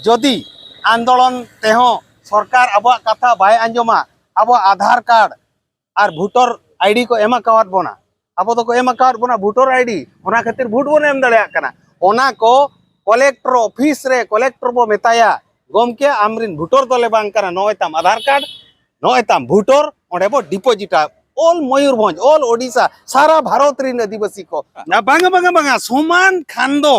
जदि आंदोलन तेहो सरकार अब कथा बाय आंजमा अब आधार कार्ड और भोटर आईडी को एमा कावत बोना अब तो को एमा कावत बोना भोटर आईडी ओना खातिर भोट बोन एम दाड़े कना ओना को कलेक्टर ऑफिस रे कलेक्टर बो मेताया गमके आमरिन भोटर दले बांग कना नय ताम आधार कार्ड नय ताम भोटर ओंडे बो डिपोजिटा ऑल मयूरभंज ऑल ओडिशा सारा भारत रिन आदिवासी को बांगा बांगा बांगा समान खानदो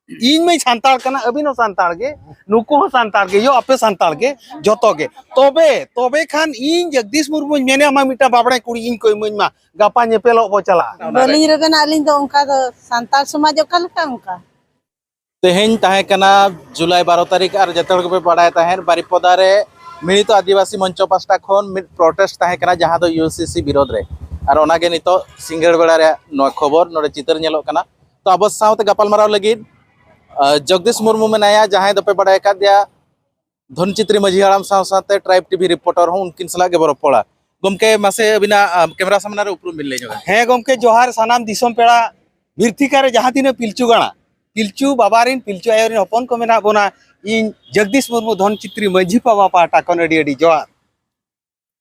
इन में सांताल कना अबिनो सांताल गे नुको हो सांताल गे यो अपे सांताल गे जतो गे तोबे खान इन जगदीश मुर्मू मेने मा मिटा बाबड़े कुड़ी इन कोई मइमा गापा नेपेलो बो चला बलिंग रेबेन आलिंग दो उनका दो सांताल समाज ओका लका उनका तेहेन ताहे कना जुलाई 12 तारीख और जतहड़ के पढ़ाए ताहेन बारिपदा रे मिलित आदिवासी मंच पास्टा खन मिड प्रोटेस्ट ताहे कना जहां दो यूसीसी विरोध रे और ओनागे नितो सिंगड़ बेड़ा रे नो खबर नोडे चितर नेलो कना तो अब साउते गपाल माराव लगिद जगदीश मुर्मू मेनाया जहां दो पे पढ़ाए का दिया धनचित्री माझी हाराम साथे ट्राइब टीवी रिपोर्टर हूं उनकिन सला के बरपड़ा गमके मासे अबिना कैमरा सामने रे उपरुम मिल ले हे गमके जोहार सानाम दिसम पेड़ा बिरथिका रे जहां तिने पिलचू गाना पिलचू बाबारिन पिलचू आयोरिन हपन को मेना बोना इन जगदीश मुर्मू धनचित्री माझी पावा पाटा कोन अडी जोहार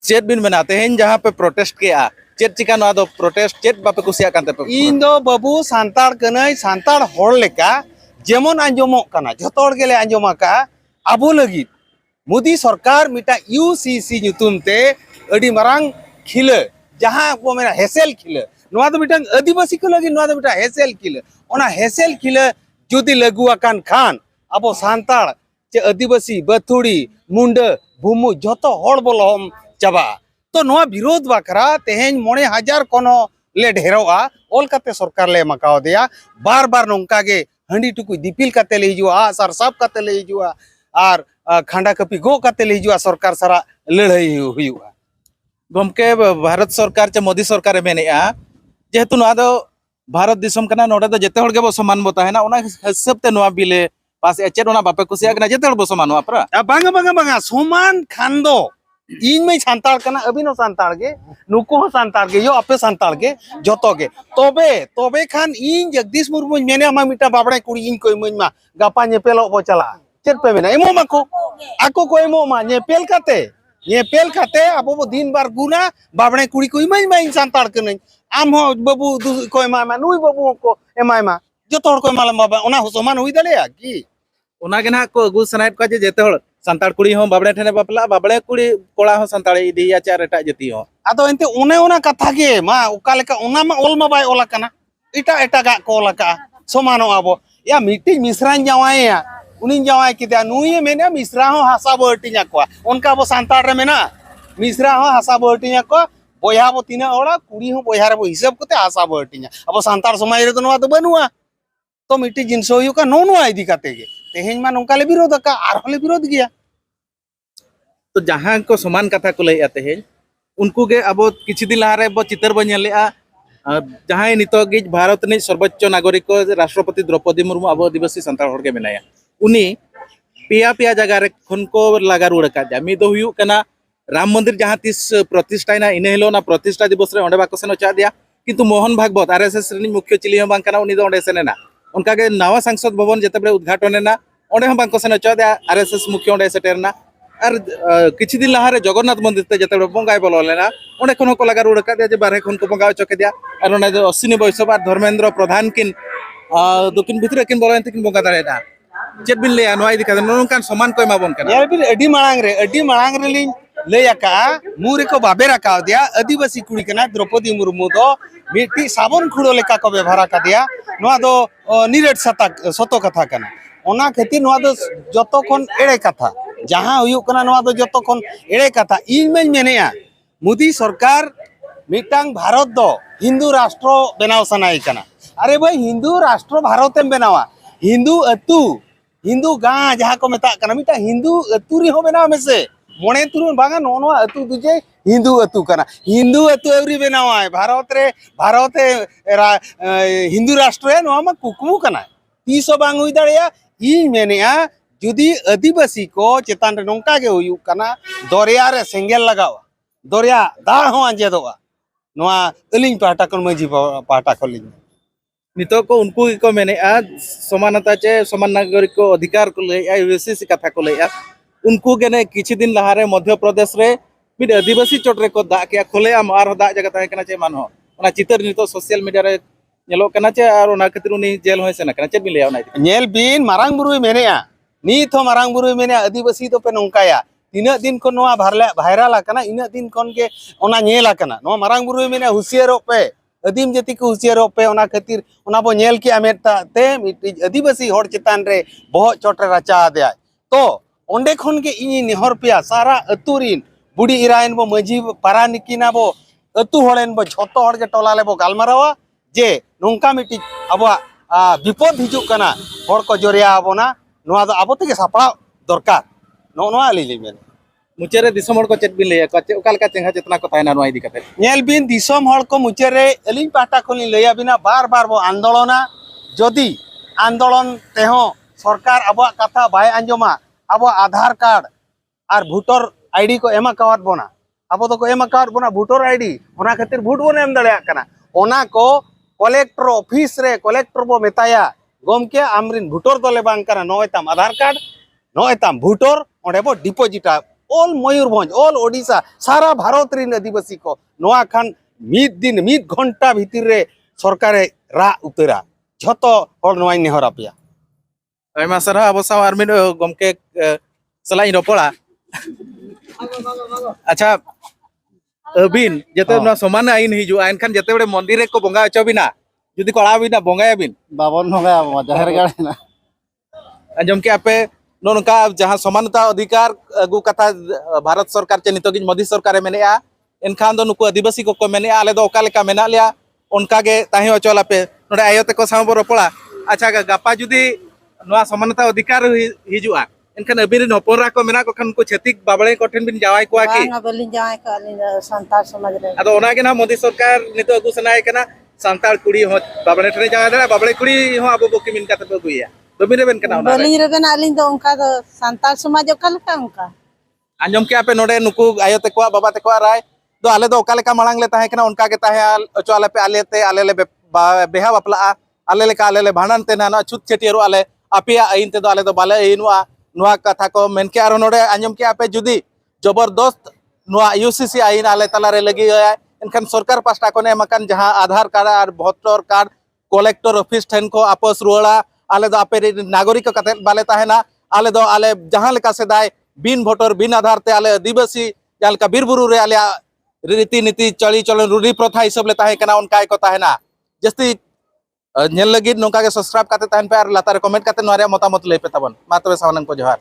चेत बिन बनाते हैं जहां पे प्रोटेस्ट के आ चेत चिका नो दो प्रोटेस्ट चेत बापे कुसिया कांते पे इन दो बाबू सांताड़ कनई सांताड़ होड़ लेका जेमन आंजमो कना जतो हड़ गेले आंजमा का आबो लगी मोदी सरकार मिटा यूसीसी नुतुम ते अडी मरांग खिले जहां को मेना हेसेल खिले नोआ दो मिटा आदिवासी को लगी नोआ दो मिटा हेसेल खिले ओना हेसेल खिले जुदी लगु आकान खान अब सांताड़ चे आदिवासी बथुड़ी मुंडा भूमु जतो हड़ बोलम चाबा तो नोआ विरोध बाकरा तेहेन 9,000 कोनो ले ढेरोआ ओलकाते सरकार ले मकाव दिया बार बार नोंका गे हंडी टुकु दिपिल काते ले हिजुआ सर साब काते ले हिजुआ और खांडा कपी गो काते ले हिजुआ सरकार सारा लड़ाई हुआ गमके भारत सरकार चे मोदी सरकार मेनेआ जेहेतु नोआ दो भारत दिसम कना नोडे दो जेते हड़ के बो समान बो ताहेना ओना हिसाब ते नोआ बिले पास एचेट ओना बापे कुसिया कना जेते हड़ बो समान नोआ परा बांगा बांगा बांगा समान खानदो इन में सांताल कना अबिनो सांताल गे नुको हो सांताल गे यो अपे सांताल गे जतो गे तोबे खान इन जगदीश मुर्मू मेने मा मिटा बाबड़े कुड़ी इन कोई मइमा गापा नेपेलो बो चला चेत पे मेना एमो माको आको को एमो मा नेपेल काते अब बो दिन बार गुना बाबड़े कुड़ी कोई मइमा इन सांताल कने आम हो बाबू कोई मा नुई बाबू को एमाइमा जतो हड़ को मालम बाबा ओना हो समान हुई दलेया की ओना के ना को अगु सनाइट को जे जेते हड़ सांताड़ कुड़ी हो बाबड़े ठेने बापला बाबड़े कुड़ी कोड़ा हो सांताड़े इदिया चार एटा जति हो आदो एंते ओने ओना कथा गे मा ओका लेका ओना मा ओल मा बाय ओला कना एटा एटा गा को ओला का समानो आबो या मिटिंग मिश्रान जावाया उनी जावाय किदा नुई मेने मिश्रा हो हासा बटिया को उनका बो सांताड़ रे मेना मिश्रा हो हासा बटिया को बोया बो तिना ओड़ा कुड़ी हो बोया रे बो हिसाब कोते हासा बटिया अब सांताड़ समाज रे तो नवा तो बनुआ तो मिटी जिनसो हुई का नो इदी काते गे तेहेन मा नोंका ले विरोध का आर होले विरोध गया तो जहां को समान कथा को लई आते हैं उनको के अब किछि दिन लारे बो चितर बो नेलेआ जहां नितो गे भारत ने सर्वोच्च नागरिक राष्ट्रपति द्रौपदी मुर्मू अब आदिवासी सांताड़ हड़ के मेनाया उनी पिया जगह रे खन को लगा रुड़ का जा मिदो हुयु कना राम मंदिर जहां तीस प्रतिष्ठाना इने हिलो ना प्रतिष्ठा दिवस रे ओंडे बाको सेनो चा दिया किंतु मोहन भागवत आरएसएस रे मुख्य चिली बांग कना उनी दो ओंडे सेनेना उनका के नवा संसद भवन जेते बे उद्घाटन ना ओंडे हम बांको सेनो चा दिया आरएसएस मुख्य ओंडे सेटेरना और किछि दिन लहारे जगन्नाथ मंदिर ते जेते बंगाय बोलो लेना ओंडे खनो को लगा रुड़ का दिया जे बारे खन को बंगाय चके दिया और ओने अश्विनी वैष्णव और धर्मेंद्र प्रधान किन दुकिन भितर किन बोलो किन बंगा दाड़ेना चेत बिन ले नोय दिखा नोनकान समान को एमा बन कना यार बिन अडी मांग रे लिन लेयाका मुरे को बाबे रखा दिया आदिवासी कुड़ी कना द्रौपदी मुर्मू दो मिट्टी साबन खुड़ो लेका को व्यवहार का दिया नोआ दो निरेट सतो कथा कना ओना खातिर नोआ दो जतो खन एड़े कथा जहां हुयु कना नोआ दो जतो खन एड़े कथा इन में मेनेया मोदी सरकार मिटांग भारत दो हिंदू राष्ट्र बनाव सनाई कना अरे भाई हिंदू राष्ट्र भारत में बनावा हिंदू अतु हिंदू गां जहां को मेता कना मिटा हिंदू अतु री हो बनाव में से मोने तुरु बागा नो अतु दुजे हिंदू अतु कना हिंदू अतु एवरी बनावा भारत हिंदू राष्ट्र है नो मा कुकमु कना तीसो बांग हुई दाड़िया इन मेनेया जुदी आदिवासी को चेतान रे नोंका गे हुयु कना दरिया रे सेंगेल लगावा दरिया दा हो आंजेदोआ नोआ अलिंग पाटा कोन माझी पाटा को लिंग नितो को उनको को मेनेआ समानता चे समान नागरिक को अधिकार को ले यूसीसी कथा को ले उनको गने किछि दिन लहारे मध्य प्रदेश रे मिड आदिवासी चोटरे को दा के खोले आम आर दा जगह ताहे कना चे मानो ओना चितर नितो सोशल मीडिया रे नेलो कना चे आर ओना खातिर उनी जेल होय सेना कना चे बिले ओना nyel bin marang buru menea nit ho marang buru menea adibasi to pe nongkaya tina din kon noa viral akana ina din kon ke ona nyel akana no marang buru menea husiero pe adim jati ko husiero pe ona khatir ona bo nyel ki ameta te adibasi hor chitan re boh chotre racha dea to onde khon ke ini nihor pia sara aturin budi irain bo maji paranikina bo atu horen bo jhoto hor ke tola le bo galmarawa je nongka miti abo विपद हिजुक कना हर को जरिया आबोना नोआ दो आबो तेगे सापड़ा दरकार no नोआ लिली मेन मुचेरे दिसम हर को चेत बिले को चे ओकाल का चेंगा चेतना को तायना नोआ इदी कते नेल बिन दिसम हर को मुचेरे एलिन पाटा खोली लया बिना बार बार बो आंदोलना जदि आंदोलन तेहो सरकार आबो कथा बाय अंजमा आबो आधार कार्ड और भोटर आईडी को एमा कावत बोना आबो तो को एमा कावत बोना भोटर आईडी ओना खातिर भोट बोन एम दड़या कना ओना को कलेक्टर ऑफिस रे कलेक्टर बो मेताया गमके आमरिन भोटर दले बांग कना नोयताम आधार कार्ड नोयताम भोटर ओंडे बो डिपोजिटा ऑल मयूरभंज ऑल ओडिशा सारा भारत रिन आदिवासी को नोआ खान मिद दिन मिद घंटा भीतर रे सरकारे रा उतरा झतो हर नोआई नेहरा पिया आयमा सरा अबसा आर मिन गमके सलाई रोपड़ा अच्छा अबिन जते ना समान आइन हिजु एनखान जते बड़े मंदिर को बंगा अचो बिना जुदी कोड़ा बिना बंगाया बिन बाबन होगा जाहिर गाड़ी ना अंजम के आपे नोनका जहां समानता अधिकार अगु कथा भारत सरकार चे नितोगिन मोदी सरकार मेनेआ एनखान दो नुको आदिवासी को मेनेआ आले दो ओका लेका मेना लिया उनका गे ताही अचोला पे नोडे आयोते को साव रोपड़ा अच्छा गापा जुदी नोआ समानता अधिकार हिजुआ एनखान अबिन नपरा को मेना को खान को छतिक बाबळे कोठेन बिन जावाय को आकी बांगा बलिन जाय का संताल समाज रे अदो ओना के ना मोदी सरकार नितो अगु सनाय केना सांताल कुड़ी हो बाबळे ठने जाय दरा बाबळे कुड़ी हो अब बोकी मिन काते बगुया दोमिरे बेन केना ओना बलिन रे बेन आलिन तो उनका संताल समाज कल का उनका अंजम के आपे नोडे नुकु आयोते को बाबा ते को राय दो आले दो ओकाले का मांग ले ताहे केना उनका के ताहे अचोले पे आले ले बेहा बापला आले ले का आले ले भाणन ते ना छुत छेटियरो आले आपिया आइन ते दो आले दो बाले इनुआ नुआ कथा को मेनके आरो नोडे अंजम के आपे जुदी जबरदस्त नुआ यूसीसी आइन आले तला रे लगी है इनखान सरकार पास्टा कोने मकान जहां आधार कार्ड और भोटर कार्ड कलेक्टर ऑफिस ठन को आपस रुआड़ा आले दो आपे नागरिक कते बाले ताहेना आले दो आले जहां लेका सेदाय बिन भोटर बिन आधार ते आले आदिवासी जालका बीरबुरु रे आले रीति नीति चली चलन रूढ़ी प्रथा हिसाब ले ताहे कना उनका को ताहेना जस्ती नेल लगी नोका के सब्सक्राइब करते तहन पे और लातार कमेंट करते नोरे मतामत ले पे तबन मा तबे सावनन को जोहार।